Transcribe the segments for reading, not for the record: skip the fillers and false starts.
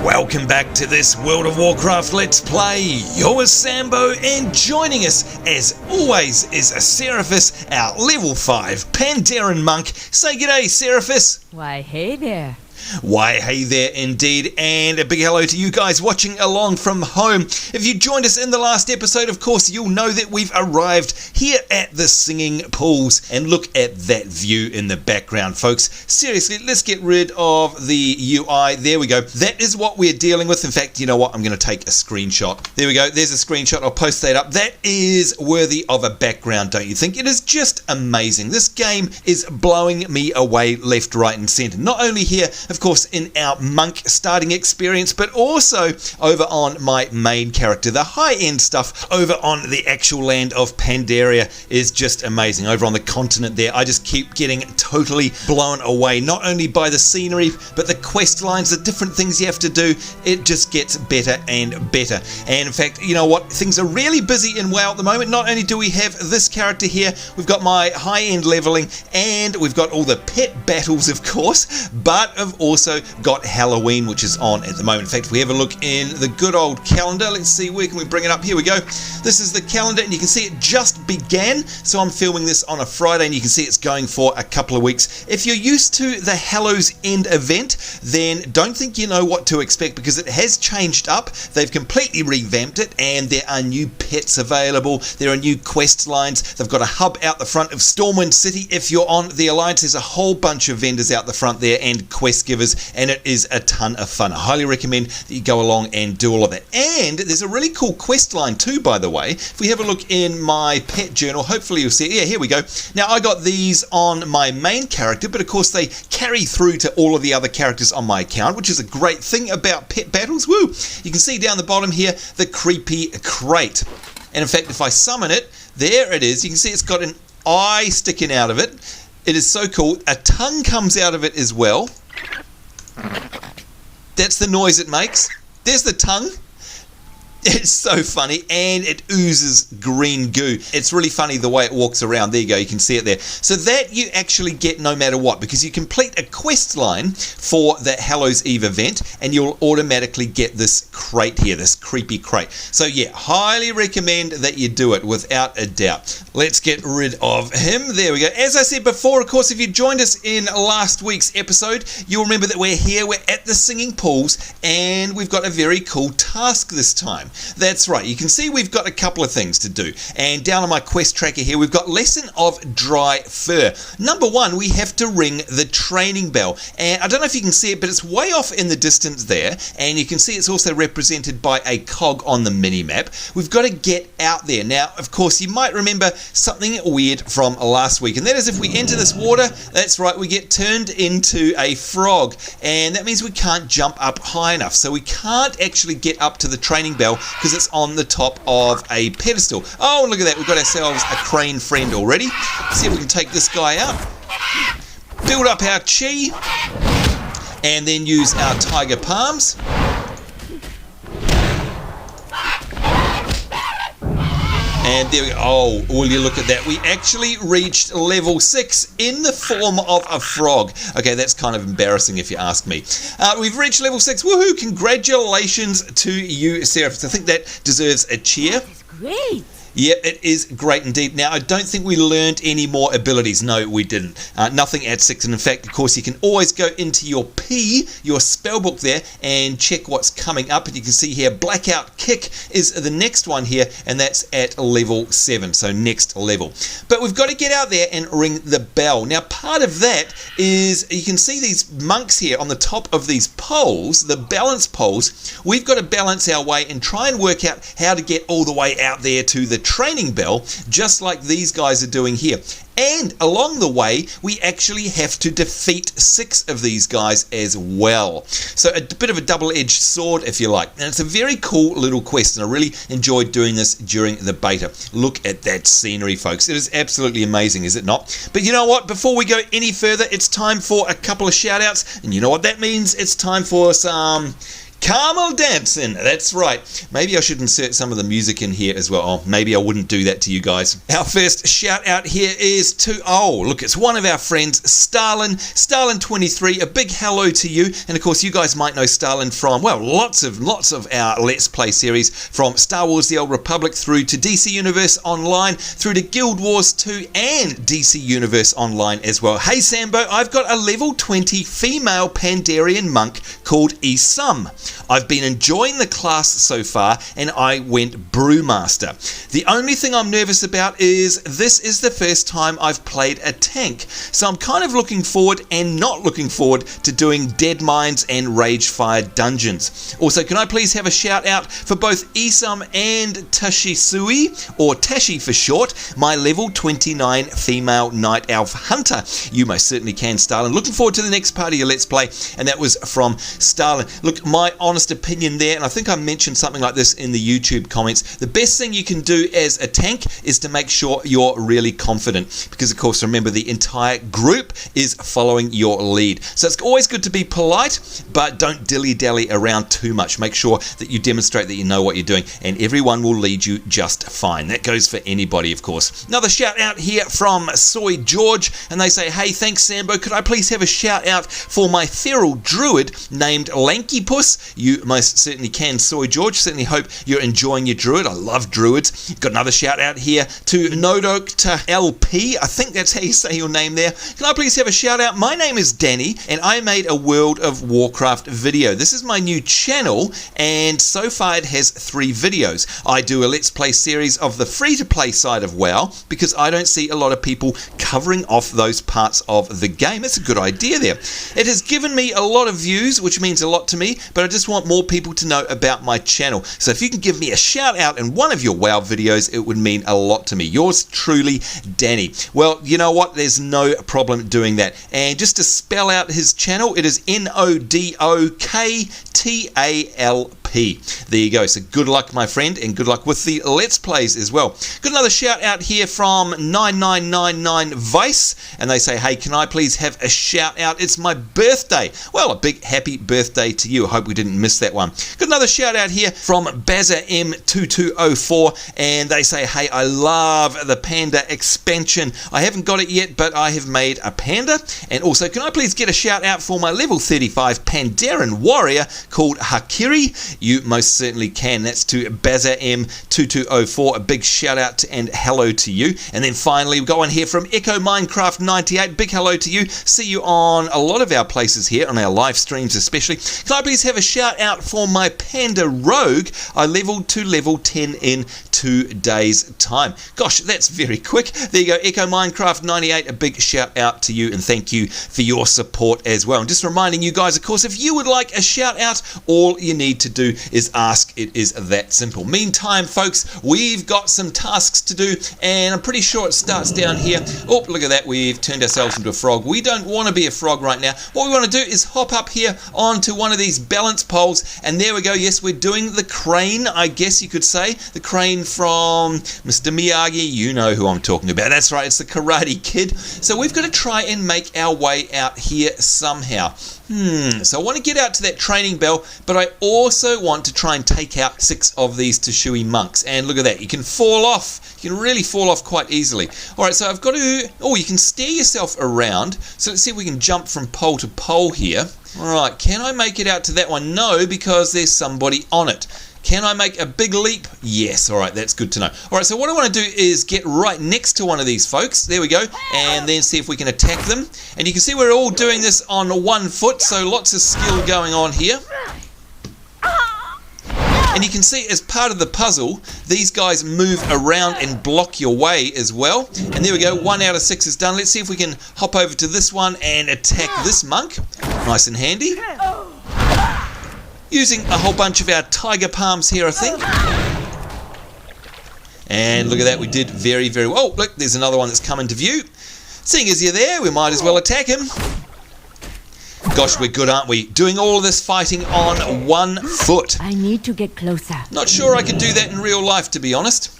Welcome back to this World of Warcraft Let's Play. You're Sambo, and joining us, as always, is a Seràphis, our level 5 Pandaren Monk. Say g'day, Seràphis. Why, hey there. Why, hey there indeed, and a big hello to you guys watching along from home. If you joined us in the last episode, of course, you'll know that we've arrived here at the singing pools, and look at that view in the background, folks. Seriously, let's get rid of the UI. There we go. That is what we're dealing with. In fact, you know what? I'm going to take a screenshot. There we go. There's a screenshot. I'll post that up. That is worthy of a background, don't you think? It is just amazing. This game is blowing me away left, right, and centre. Not only here, of course, in our monk starting experience, but also over on my main character. The high-end stuff over on the actual land of Pandaria is just amazing. Over on the continent there, I just keep getting totally blown away, not only by the scenery, but the quest lines, the different things you have to do. It just gets better and better. And in fact, you know what? Things are really busy in WoW at the moment. Not only do we have this character here, we've got my high-end leveling, and we've got all the pet battles, of course, but I've also got Halloween, which is on at the moment. In fact, if we have a look in the good old calendar, let's see, where can we bring it up? Here we go. This is the calendar, and you can see it just began. So I'm filming this on a Friday, and you can see it's going for a couple of weeks. If you're used to the Hallows End event, then don't think you know what to expect, because it has changed up. They've completely revamped it, and there are new pets available. There are new quest lines. They've got a hub out the front of Stormwind City. If you're on the Alliance, there's a whole bunch of vendors out the front there and quest givers, and it is a ton of fun. I highly recommend that you go along and do all of that. And there's a really cool quest line too, by the way. If we have a look in my pet journal, hopefully you'll see it. Yeah, here we go. Now, I got these on my main character, but of course they carry through to all of the other characters on my account, which is a great thing about pet battles. Woo! You can see down the bottom here, the creepy crate. And in fact, if I summon it, there it is. You can see it's got an eye sticking out of it. It is so cool. A tongue comes out of it as well. That's the noise it makes. There's the tongue. It's so funny, and it oozes green goo. It's really funny the way it walks around. There you go, you can see it there. So that you actually get no matter what, because you complete a quest line for the Hallows Eve event, and you'll automatically get this crate here, this creepy crate. So yeah, highly recommend that you do it without a doubt. Let's get rid of him. There we go. As I said before, of course, if you joined us in last week's episode, you'll remember that we're here, we're at the singing pools, and we've got a very cool task this time. That's right, you can see we've got a couple of things to do, and down on my quest tracker here we've got Lesson of Dry Fur. Number one, we have to ring the training bell, and I don't know if you can see it, but it's way off in the distance there, and you can see it's also represented by a cog on the mini-map. We've got to get out there. Now, of course, you might remember something weird from last week, and that is if we enter this water, that's right, we get turned into a frog, and that means we can't jump up high enough, so we can't actually get up to the training bell because it's on the top of a pedestal. Oh, look at that. We've got ourselves a crane friend already. Let's see if we can take this guy out. Build up our chi. And then use our tiger palms. And there we go. Oh, will you look at that. We actually reached level 6 in the form of a frog. Okay, that's kind of embarrassing if you ask me. We've reached level 6. Woohoo! Congratulations to you, Seràphis. I think that deserves a cheer. That's great. Yep, it is great indeed. Now, I don't think we learned any more abilities. No, we didn't. Nothing at 6. And in fact, of course, you can always go into your your spellbook there, and check what's coming up. And you can see here, Blackout Kick is the next one here, and that's at level 7, so next level. But we've got to get out there and ring the bell. Now, part of that is, you can see these monks here on the top of these poles, the balance poles. We've got to balance our way and try and work out how to get all the way out there to the training bell, just like these guys are doing here. And along the way, we actually have to defeat 6 of these guys as well. So a bit of a double-edged sword, if you like. And it's a very cool little quest, and I really enjoyed doing this during the beta. Look at that scenery, folks. It is absolutely amazing, is it not? But you know what? Before we go any further, it's time for a couple of shout-outs. And you know what that means? It's time for some Carmel dancing, that's right. Maybe I should insert some of the music in here as well. Oh, maybe I wouldn't do that to you guys. Our first shout out here is to, look, it's one of our friends, Stalin. Stalin23, a big hello to you. And of course, you guys might know Stalin from, well, lots of our Let's Play series, from Star Wars The Old Republic through to DC Universe Online, through to Guild Wars 2 and DC Universe Online as well. Hey Sambo, I've got a level 20 female Pandaren monk called Isam. I've been enjoying the class so far and I went Brewmaster. The only thing I'm nervous about is this is the first time I've played a tank, so I'm kind of looking forward and not looking forward to doing Dead Mines and Ragefire dungeons. Also, can I please have a shout out for both Isam and Tashisui, or Tashi for short, my level 29 female Night Elf Hunter? You most certainly can, Stalin. Looking forward to the next part of your Let's Play, and that was from Stalin. Look, my honest opinion there, and I think I mentioned something like this in the YouTube comments, the best thing you can do as a tank is to make sure you're really confident, because of course remember the entire group is following your lead. So it's always good to be polite, but don't dilly-dally around too much. Make sure that you demonstrate that you know what you're doing, and everyone will lead you just fine. That goes for anybody, of course. Another shout out here from Soy George, and they say, hey, thanks Sambo, could I please have a shout out for my feral druid named Lanky Puss? You most certainly can, Soy George. Certainly hope you're enjoying your druid. I love druids. Got another shout out here to Nodokta LP. I think that's how you say your name there. Can I please have a shout out? My name is Danny and I made a World of Warcraft video. This is my new channel and so far it has 3 videos. I do a Let's Play series of the free-to-play side of WoW because I don't see a lot of people covering off those parts of the game. It's a good idea there. It has given me a lot of views, which means a lot to me, but I just want more people to know about my channel. So if you can give me a shout out in one of your WoW videos, it would mean a lot to me. Yours truly, Danny. Well, you know what? There's no problem doing that. And just to spell out his channel, it is Nodoktalp. There you go. So good luck, my friend, and good luck with the Let's Plays as well. Got another shout out here from 9999 Vice, and they say, hey, can I please have a shout out? It's my birthday. Well, a big happy birthday to you. I hope we didn't miss that one. Got another shout out here from Bazza M2204, and they say, hey, I love the Panda expansion. I haven't got it yet, but I have made a panda. And also, can I please get a shout out for my level 35 Pandaren warrior called Hakiri? You most certainly can. That's to Bazza M2204. A big shout out and hello to you. And then finally, we go on here from Echo Minecraft 98. Big hello to you. See you on a lot of our places here, on our live streams especially. Can I please have a shout out for my Panda Rogue? I leveled to level 10 in 2 days time. Gosh, that's very quick. There you go, Echo Minecraft 98. A big shout out to you and thank you for your support as well. And just reminding you guys, of course, if you would like a shout out, all you need to do is ask. It is that simple. Meantime, folks, we've got some tasks to do, and I'm pretty sure it starts down here. Oh, look at that. We've turned ourselves into a frog. We don't want to be a frog right now. What we want to do is hop up here onto one of these balance poles, and there we go. Yes, we're doing the crane, I guess you could say. The crane from Mr. Miyagi. You know who I'm talking about. That's right. It's the Karate Kid. So we've got to try and make our way out here somehow. So I want to get out to that training bell, but I also want to try and take out 6 of these Tushui Monks. And look at that. You can fall off. You can really fall off quite easily. Alright, so I've got to... Oh, you can steer yourself around. So let's see if we can jump from pole to pole here. Alright, can I make it out to that one? No, because there's somebody on it. Can I make a big leap? Yes. All right, that's good to know. All right, so what I want to do is get right next to one of these folks. There we go. And then see if we can attack them. And you can see we're all doing this on 1 foot, so lots of skill going on here. And you can see as part of the puzzle, these guys move around and block your way as well. And there we go, 1 out of 6 is done. Let's see if we can hop over to this one and attack this monk. Nice and handy. Using a whole bunch of our tiger palms here, I think. And look at that, we did very, very well. Oh, look, there's another one that's come into view. Seeing as you're there, we might as well attack him. Gosh, we're good, aren't we? Doing all of this fighting on 1 foot. I need to get closer. Not sure I could do that in real life, to be honest.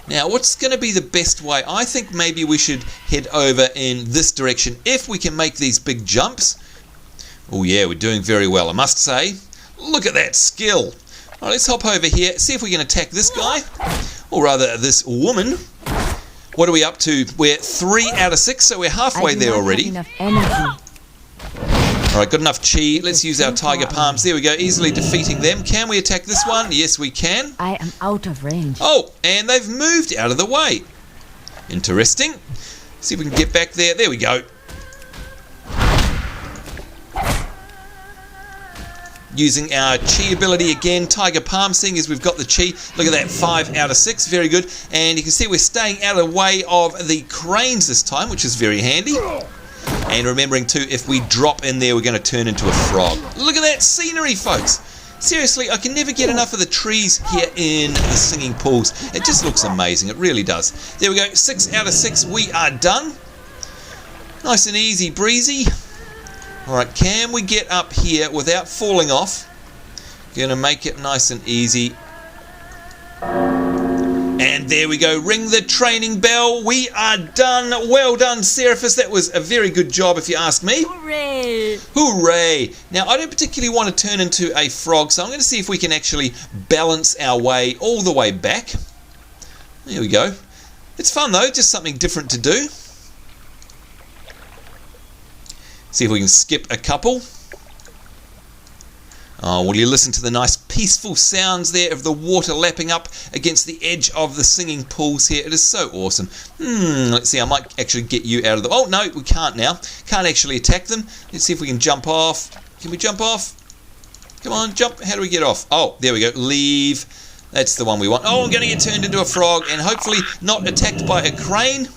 Now, what's going to be the best way? I think maybe we should head over in this direction if we can make these big jumps. Oh yeah, we're doing very well, I must say. Look at that skill. All right, let's hop over here, see if we can attack this guy, or rather this woman. What are we up to? We're 3 out of 6, so we're halfway there already. Enough energy. All right, got enough chi. Let's use our tiger palms. There we go, easily defeating them. Can we attack this one? Yes, we can. I am out of range. Oh, and they've moved out of the way. Interesting. See if we can get back there. There we go. Using our chi ability again, tiger palm, seeing as we've got the chi. Look at that, 5 out of 6, very good. And you can see we're staying out of the way of the cranes this time, which is very handy. And remembering too, if we drop in there, we're going to turn into a frog. Look at that scenery, folks. Seriously, I can never get enough of the trees here in the singing pools. It just looks amazing, it really does. There we go, 6 out of 6, we are done. Nice and easy breezy. Alright, can we get up here without falling off? Gonna make it nice and easy. And there we go, ring the training bell. We are done. Well done, Seràphis. That was a very good job if you ask me. Hooray! Hooray! Now, I don't particularly want to turn into a frog, so I'm going to see if we can actually balance our way all the way back. There we go. It's fun though, just something different to do. See if we can skip a couple. Oh, will you listen to the nice peaceful sounds there of the water lapping up against the edge of the singing pools here. It is so awesome. Let's see, I might actually get you out of the... Oh, no, we can't now. Can't actually attack them. Let's see if we can jump off. Can we jump off? Come on, jump. How do we get off? Oh, there we go. Leave. That's the one we want. Oh, I'm going to get turned into a frog and hopefully not attacked by a crane.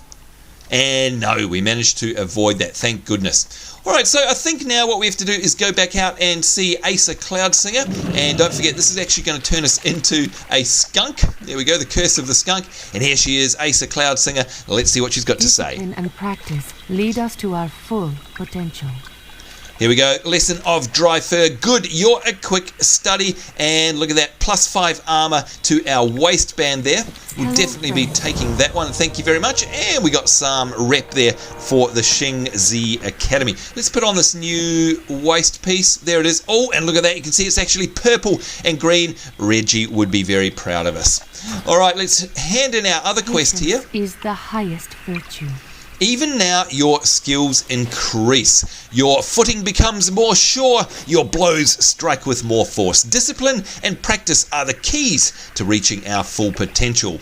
And no, we managed to avoid that, thank goodness. Alright, so I think now what we have to do is go back out and see Asa Cloudsinger. And don't forget, this is actually going to turn us into a skunk. There we go, the curse of the skunk. And here she is, Asa Cloudsinger. Let's see what she's got to say. Discipline and practice lead us to our full potential. Here we go, lesson of dry fur. Good, you're a quick study. And look at that, +5 armor to our waistband there. We'll definitely be taking that one. Thank you very much. And we got some rep there for the Xing Zi Academy. Let's put on this new waist piece. There it is. Oh, and look at that. You can see it's actually purple and green. Reggie would be very proud of us. All right, let's hand in our other quest here. Is the highest virtue. Even now, your skills increase. Your footing becomes more sure. Your blows strike with more force. Discipline and practice are the keys to reaching our full potential.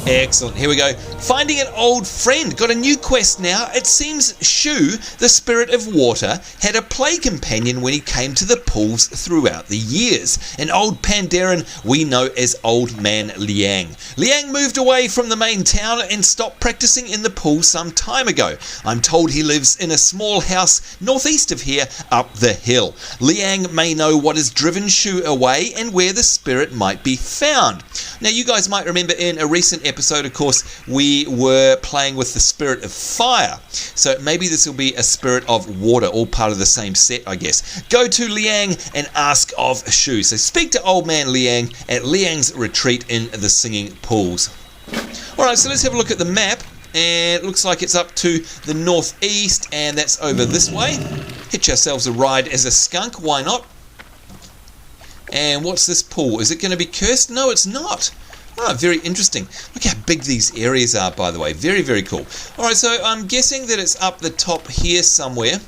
Excellent. Here we go. Finding an old friend. Got a new quest now. It seems Shu, the spirit of water, had a play companion when he came to the pools throughout the years. An old Pandaren we know as Old Man Liang. Liang moved away from the main town and stopped practicing in the pool some time ago. I'm told he lives in a small house northeast of here up the hill. Liang may know what has driven Shu away and where the spirit might be found. Now, you guys might remember in a recent episode, of course, we were playing with the spirit of fire. So maybe this will be a spirit of water, all part of the same set, I guess. Go to Liang and ask of Shu. So speak to Old Man Liang at Liang's retreat in the singing pools. Alright, so let's have a look at the map. And it looks like it's up to the northeast, and that's over this way. Hitch ourselves a ride as a skunk, why not? And what's this pool? Is it going to be cursed? No, it's not. Oh, very interesting. Look how big these areas are, by the way. Very, very cool. Alright, so I'm guessing that it's up the top here somewhere.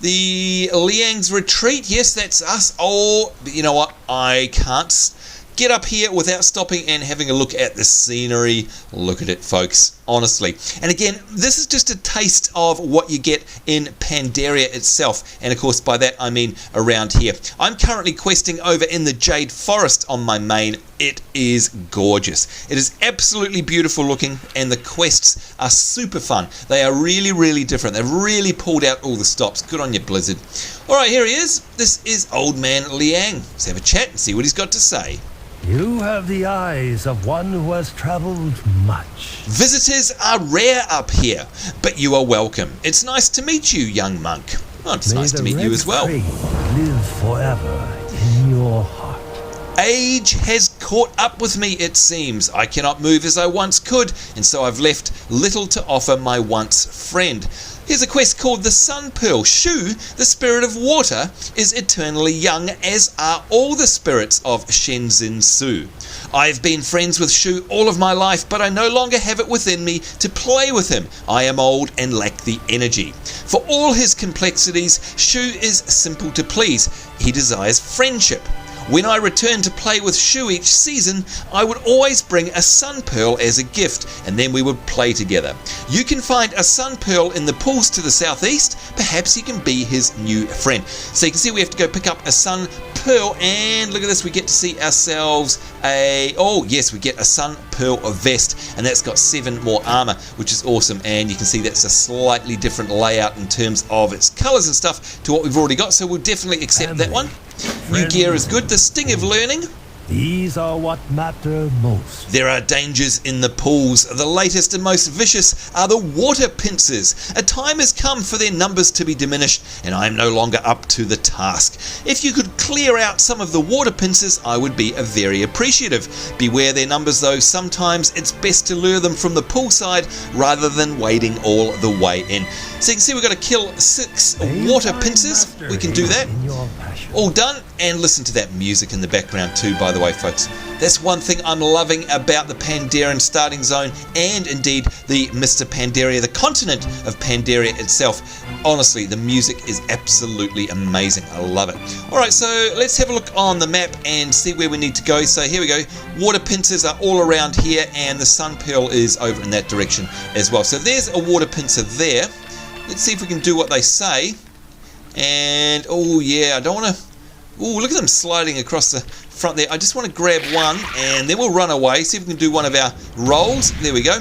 The Liang's retreat. Yes, that's us. Oh, but you know what? I can't get up here without stopping and having a look at the scenery. Look at it, folks, honestly. And again, this is just a taste of what you get in Pandaria itself. And of course, by that I mean around here. I'm currently questing over in the Jade Forest on my main. It is gorgeous. It is absolutely beautiful looking, and the quests are super fun. They are really, really different. They've really pulled out all the stops. Good on you, Blizzard. Alright, here he is. This is Old Man Liang. Let's have a chat and see what he's got to say. You have the eyes of one who has traveled much. Visitors are rare up here, but you are welcome. It's nice to meet you, young monk. Oh, it's nice to meet you as well. May the red flame live forever in your heart. Age has caught up with me, it seems. I cannot move as I once could, and so I've left little to offer my once friend. Here's a quest called the Sun Pearl. Shu, the spirit of water, is eternally young, as are all the spirits of Shenzhen Su. I've been friends with Shu all of my life, but I no longer have it within me to play with him. I am old and lack the energy. For all his complexities, Shu is simple to please. He desires friendship. When I return to play with Shu each season, I would always bring a Sun Pearl as a gift, and then we would play together. You can find a Sun Pearl in the pools to the southeast. Perhaps you can be his new friend. So you can see we have to go pick up a Sun Pearl, and look at this, we get to see ourselves we get a Sun Pearl vest, and that's got 7 more armor, which is awesome. And you can see that's a slightly different layout in terms of its colors and stuff to what we've already got, so we'll definitely accept that one. New gear is good. The Sting of Learning. These are what matter most. There are dangers in the pools. The latest and most vicious are the Water Pincers. A time has come for their numbers to be diminished, and I am no longer up to the task. If you could clear out some of the Water Pincers, I would be very appreciative. Beware their numbers though. Sometimes it's best to lure them from the poolside rather than wading all the way in. So you can see we've got to kill 6 Water Pincers. We can do that. All done. And listen to that music in the background too, by the way, folks. That's one thing I'm loving about the Pandaren starting zone, and indeed the Mr. Pandaria, the continent of Pandaria itself. Honestly, the music is absolutely amazing. I love it. Alright, so let's have a look on the map and see where we need to go. So here we go. Water Pincers are all around here, and the Sun Pearl is over in that direction as well. So there's a Water Pincer there. Let's see if we can do what they say. And, oh yeah, I don't want to... Oh, look at them sliding across the front there. I just want to grab one, and then we'll run away. See if we can do one of our rolls. There we go.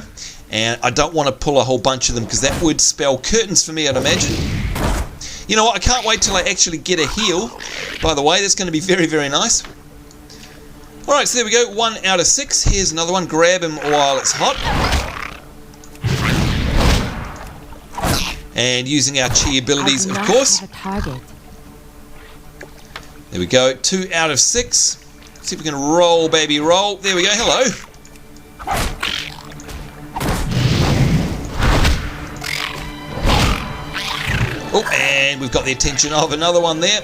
And I don't want to pull a whole bunch of them, because that would spell curtains for me, I'd imagine. You know what? I can't wait till I actually get a heal. By the way, that's going to be very, very nice. Alright, so there we go. 1 out of 6. Here's another one. Grab him while it's hot. And using our chi abilities, of course. There we go, 2 out of 6. See if we can roll, baby, roll. There we go, hello. Oh, and we've got the attention of another one there.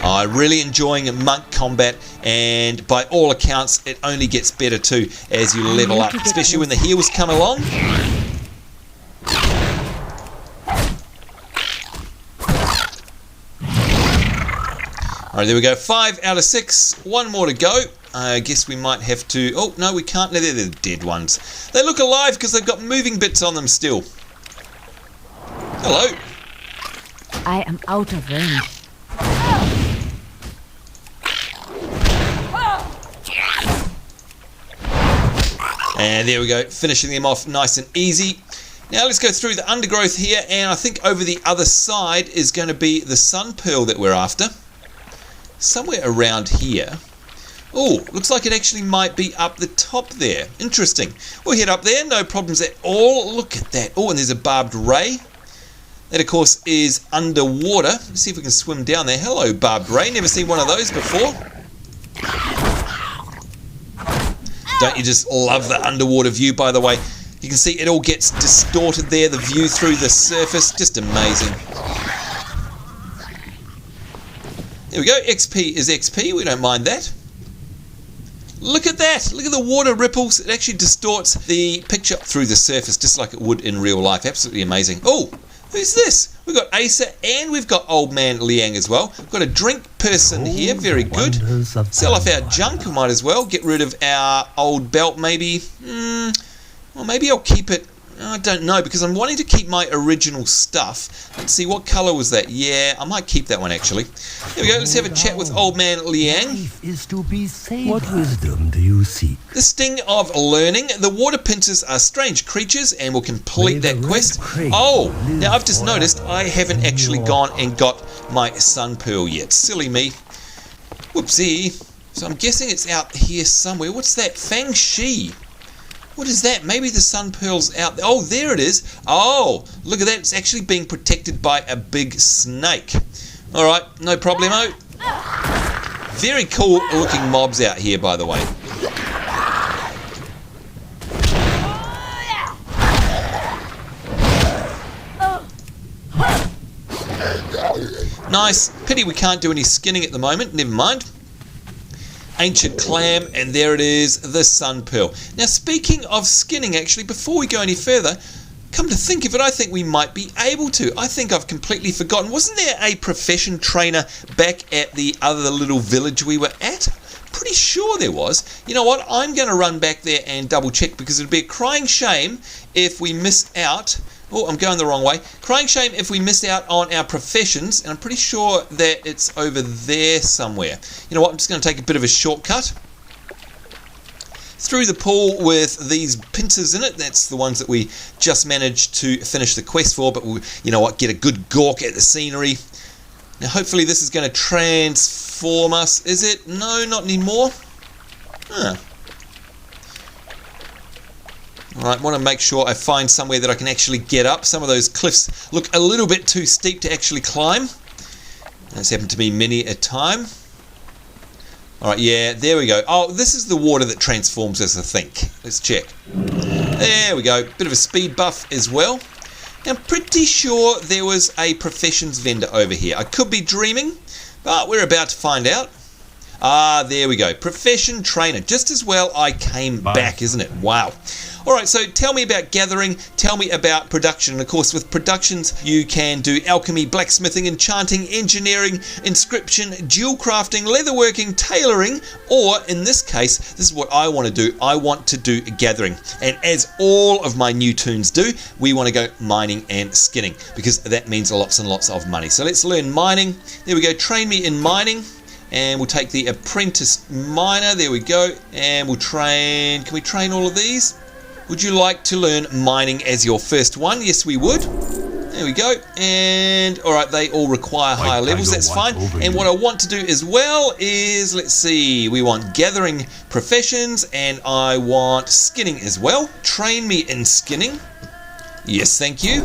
I'm really enjoying monk combat, and by all accounts it only gets better too as you level up, especially when the heals come along. Alright, there we go, 5 out of 6, 1 more to go. I guess we might have to... Oh, no, we can't. No, they're the dead ones. They look alive because they've got moving bits on them still. Hello. I am out of range. And there we go, finishing them off nice and easy. Now let's go through the undergrowth here, and I think over the other side is going to be the Sun Pearl that we're after. Somewhere around here. Oh, looks like it actually might be up the top there. Interesting. We'll head up there, no problems at all. Look at that. Oh, and there's a barbed ray. That, of course, is underwater. Let's see if we can swim down there. Hello, barbed ray. Never seen one of those before. Don't you just love the underwater view, by the way? You can see it all gets distorted there, the view through the surface. Just amazing. There we go. XP is XP. We don't mind that. Look at that. Look at the water ripples. It actually distorts the picture through the surface just like it would in real life. Absolutely amazing. Oh, who's this? We've got Asa and we've got Old Man Liang as well. We've got a drink person here. Very good. Sell off our junk. We might as well. Get rid of our old belt maybe. Well, maybe I'll keep it. I don't know, because I'm wanting to keep my original stuff. Let's see, what colour was that? Yeah, I might keep that one actually. There we go, let's have a chat with Old Man Liang. What wisdom do you seek? The Sting of Learning. The Water Pincers are strange creatures and will complete that quest. Oh, now I've just noticed I haven't actually gone and got my Sun Pearl yet. Silly me. Whoopsie. So I'm guessing it's out here somewhere. What's that? Fang Shi. What is that? Maybe the Sun Pearl's out there. Oh, there it is. Oh, look at that. It's actually being protected by a big snake. All right, no problemo. Very cool looking mobs out here, by the way. Nice. Pity we can't do any skinning at the moment. Never mind. Ancient clam, and there it is, the sun pearl. Now, speaking of skinning, actually, before we go any further, come to think of it, I think we might be able to. I think I've completely forgotten. Wasn't there a profession trainer back at the other little village we were at? Pretty sure there was. You know what? I'm going to run back there and double check, because it'd be a crying shame if we missed out. Oh, I'm going the wrong way. Crying shame if we missed out on our professions, and I'm pretty sure that it's over there somewhere. You know what? I'm just going to take a bit of a shortcut through the pool with these pincers in it. That's the ones that we just managed to finish the quest for, but we'll, you know what, get a good gawk at the scenery. Now, hopefully this is going to transform us. Is it? No, not anymore. Huh. Alright, want to make sure I find somewhere that I can actually get up. Some of those cliffs look a little bit too steep to actually climb. That's happened to me many a time. Alright, yeah, there we go. Oh, this is the water that transforms us, I think. Let's check. There we go. Bit of a speed buff as well. Now, I'm pretty sure there was a professions vendor over here. I could be dreaming, but we're about to find out. Ah, there we go. Profession trainer. Just as well I came back, isn't it? Wow. Alright, so tell me about gathering, tell me about production. And of course, with productions, you can do alchemy, blacksmithing, enchanting, engineering, inscription, jewel crafting, leatherworking, tailoring, or in this case, this is what I want to do. I want to do gathering. And as all of my new toons do, we want to go mining and skinning, because that means lots and lots of money. So let's learn mining. There we go. Train me in mining. And we'll take the apprentice miner. There we go. And we'll train. Can we train all of these? Would you like to learn mining as your first one? Yes, we would. There we go. And alright, they all require higher levels. That's fine. And what I want to do as well is, let's see, we want gathering professions, and I want skinning as well. Train me in skinning. Yes, thank you.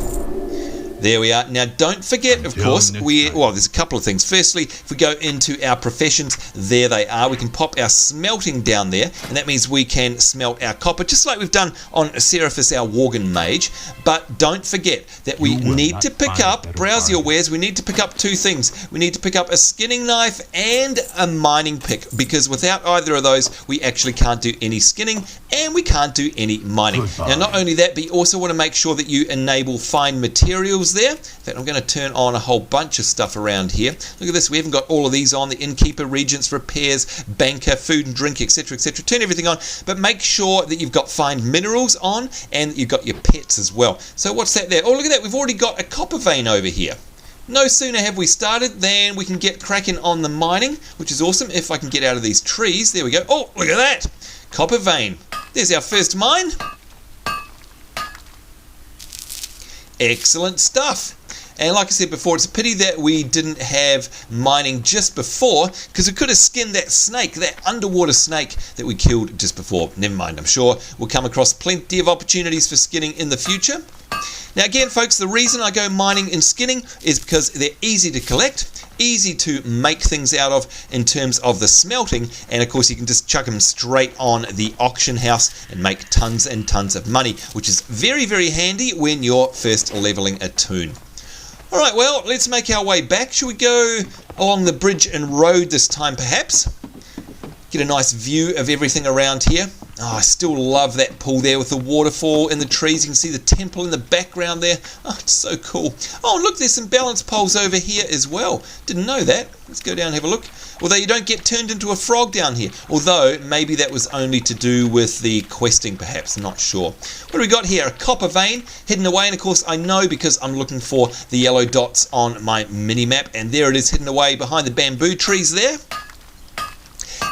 There we are. Now, don't forget, of course, there's a couple of things. Firstly, if we go into our professions, there they are. We can pop our smelting down there, and that means we can smelt our copper, just like we've done on Seràphis, our Worgen mage. But don't forget that we need to pick up, browse your wares, we need to pick up two things. We need to pick up a skinning knife and a mining pick, because without either of those, we actually can't do any skinning, and we can't do any mining. Now, not only that, but you also want to make sure that you enable fine materials there. In fact, I'm going to turn on a whole bunch of stuff around here. Look at this, we haven't got all of these on. The innkeeper, regents, repairs, banker, food and drink, etc, etc. Turn everything on, but make sure that you've got fine minerals on, and you've got your pets as well. So what's that there? Oh, look at that, we've already got a copper vein over here. No sooner have we started than we can get cracking on the mining, which is awesome. If I can get out of these trees, there we go. Oh, look at that, copper vein. There's our first mine. Excellent stuff. And like I said before, it's a pity that we didn't have mining just before, because we could have skinned that snake, that underwater snake that we killed just before. Never mind, I'm sure we'll come across plenty of opportunities for skinning in the future. Now again, folks, the reason I go mining and skinning is because they're easy to collect, easy to make things out of in terms of the smelting, and of course you can just chuck them straight on the auction house and make tons and tons of money, which is very, very handy when you're first leveling a toon. Alright, well, let's make our way back. Shall we go along the bridge and road this time, perhaps? Get a nice view of everything around here. Oh, I still love that pool there with the waterfall and the trees. You can see the temple in the background there. Oh, it's so cool. Oh, and look, there's some balance poles over here as well. Didn't know that. Let's go down and have a look. Although you don't get turned into a frog down here. Although, maybe that was only to do with the questing, perhaps. Not sure. What do we got here? A copper vein hidden away. And of course, I know because I'm looking for the yellow dots on my mini-map. And there it is, hidden away behind the bamboo trees there.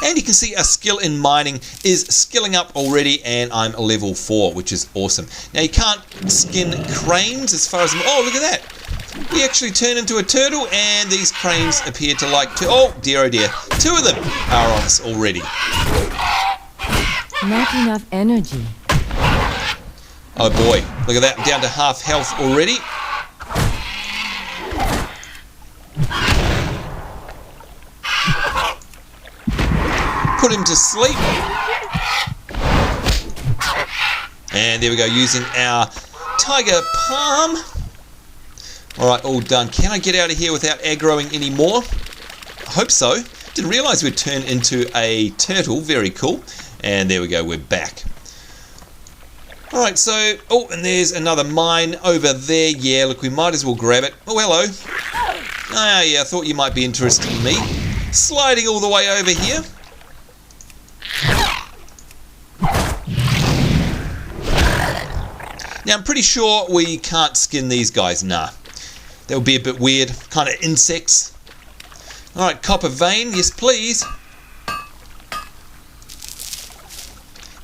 And you can see our skill in mining is skilling up already, and I'm level 4, which is awesome. Now you can't skin cranes as far as... Oh, look at that. We actually turn into a turtle, and these cranes appear to like to... Oh, dear, oh dear. 2 of them are on us already. Not enough energy. Oh boy, look at that. I'm down to half health already. put him to sleep. And there we go, using our Tiger Palm. Alright, all done. Can I get out of here without aggroing anymore? I hope so. Didn't realise we'd turn into a turtle. Very cool. And there we go, we're back. Alright, so... Oh, and there's another mine over there. Yeah, look, we might as well grab it. Oh, hello. Ah, yeah, I thought you might be interested in me. Sliding all the way over here. Now, I'm pretty sure we can't skin these guys. Nah. That would be a bit weird. Kind of insects. Alright, copper vein. Yes, please.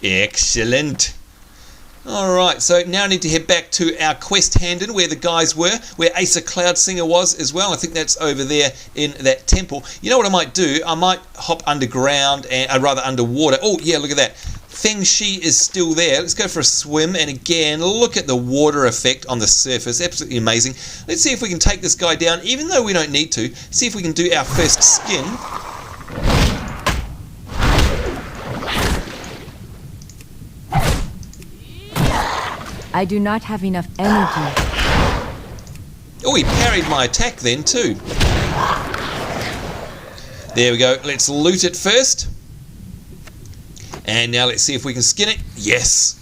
Excellent. Alright, so now I need to head back to our quest Handon where the guys were, where Asa Cloudsinger was as well. I think that's over there in that temple. You know what I might do? I might hop underground, and rather underwater. Oh, yeah, look at that. Feng Shi is still there. Let's go for a swim, and again, look at the water effect on the surface. Absolutely amazing. Let's see if we can take this guy down, even though we don't need to. See if we can do our first skin. I do not have enough energy. Oh, he parried my attack then too. There we go. Let's loot it first. And now let's see if we can skin it. Yes.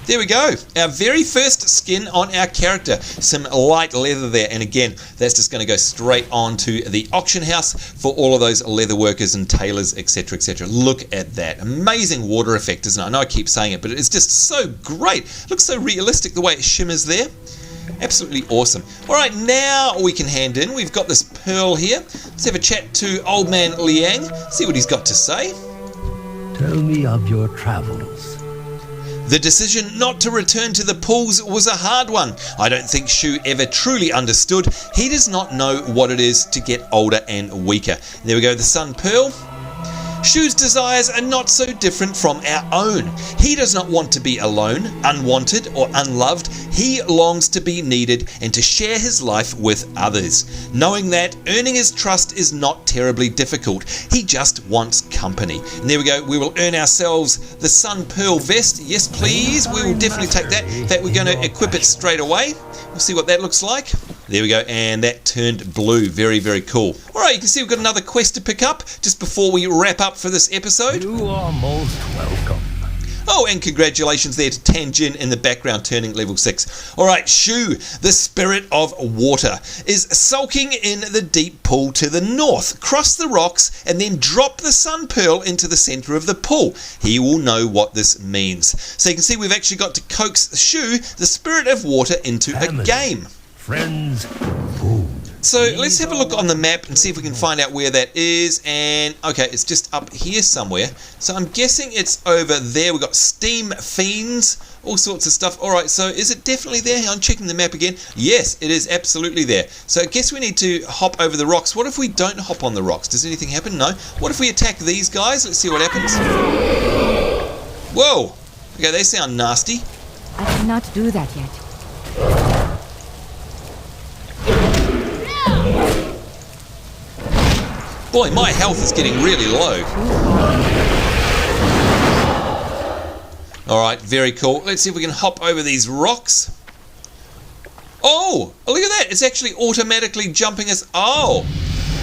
There we go. Our very first skin on our character. Some light leather there. And again, that's just going to go straight on to the auction house for all of those leather workers and tailors, etc., etc. Look at that. Amazing water effect, isn't it? I know I keep saying it, but it's just so great. Looks so realistic the way it shimmers there. Absolutely awesome. Alright, now we can hand in. We've got this pearl here. Let's have a chat to Old Man Liang. See what he's got to say. Tell me of your travels. The decision not to return to the pools was a hard one. I don't think Shu ever truly understood. He does not know what it is to get older and weaker. There we go, the Sun Pearl. Shu's desires are not so different from our own. He does not want to be alone, unwanted, or unloved. He longs to be needed and to share his life with others. Knowing that, earning his trust is not terribly difficult. He just wants company. And there we go, we will earn ourselves the Sun Pearl vest. Yes, please, we will definitely take that. In fact, we're going to equip it straight away. We'll see what that looks like. There we go, and that turned blue. Very, very cool. Alright, you can see we've got another quest to pick up just before we wrap up for this episode. You are most welcome. Oh, and congratulations there to Tanjin in the background turning level 6. Alright, Shu, the spirit of water, is sulking in the deep pool to the north. Cross the rocks and then drop the Sun Pearl into the center of the pool. He will know what this means. So you can see we've actually got to coax Shu, the spirit of water, into a game. Friends, food. So let's have a look on the map and see if we can find out where that is. And okay, it's just up here somewhere. So I'm guessing it's over there. We've got steam fiends, all sorts of stuff. Alright, so is it definitely there? I'm checking the map again. Yes, it is absolutely there. So I guess we need to hop over the rocks. What if we don't hop on the rocks? Does anything happen? No. What if we attack these guys? Let's see what happens. Whoa! Okay, they sound nasty. I cannot do that yet. Boy, my health is getting really low. Alright, very cool. Let's see if we can hop over these rocks. Oh, look at that. It's actually automatically jumping us. Oh,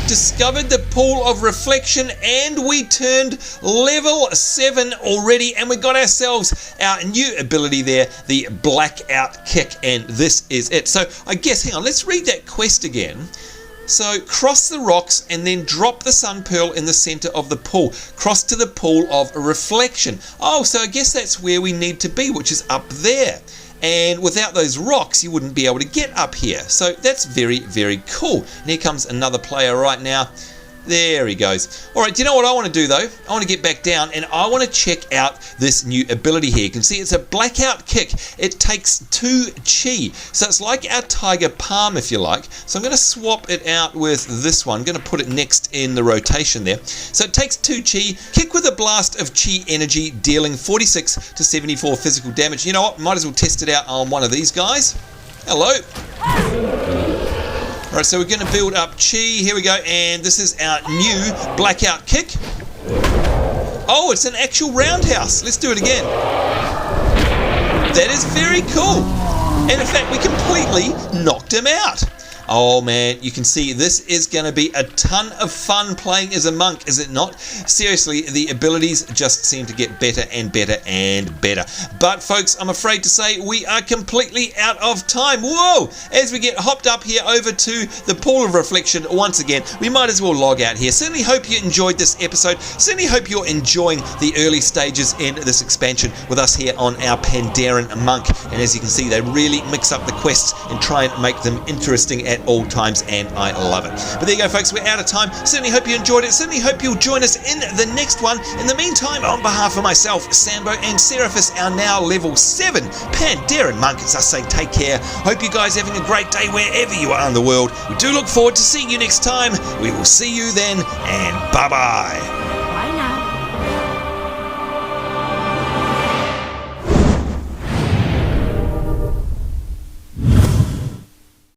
discovered the pool of reflection and we turned level 7 already and we got ourselves our new ability there, the blackout kick, and this is it. So I guess, hang on, let's read that quest again. So cross the rocks and then drop the Sun Pearl in the center of the pool. Cross to the pool of reflection. Oh, so I guess that's where we need to be, which is up there. And without those rocks, you wouldn't be able to get up here. So that's very, very cool. And here comes another player right now. There he goes. Alright, do you know what I want to do though? I want to get back down and I want to check out this new ability here. You can see it's a blackout kick. It takes 2 chi. So it's like our Tiger Palm, if you like. So I'm going to swap it out with this one. I'm going to put it next in the rotation there. So it takes 2 chi. Kick with a blast of chi energy, dealing 46 to 74 physical damage. You know what? Might as well test it out on one of these guys. Hello. Alright, so we're going to build up chi. Here we go, and this is our new blackout kick. Oh, it's an actual roundhouse. Let's do it again. That is very cool. And in fact, we completely knocked him out. Oh man, you can see this is going to be a ton of fun playing as a monk, is it not? Seriously, the abilities just seem to get better and better and better. But folks, I'm afraid to say we are completely out of time. Whoa! As we get hopped up here over to the pool of reflection once again, we might as well log out here. Certainly hope you enjoyed this episode. Certainly hope you're enjoying the early stages in this expansion with us here on our Pandaren Monk. And as you can see, they really mix up the quests and try and make them interesting at all times, and I love it. But there you go, folks, we're out of time. Certainly hope you enjoyed it. Certainly hope you'll join us in the next one. In the meantime, on behalf of myself, Sambo, and Seràphis, our now level 7 Pandaren Monks, I say take care. Hope you guys are having a great day wherever you are in the world. We do look forward to seeing you next time. We will see you then, and bye-bye.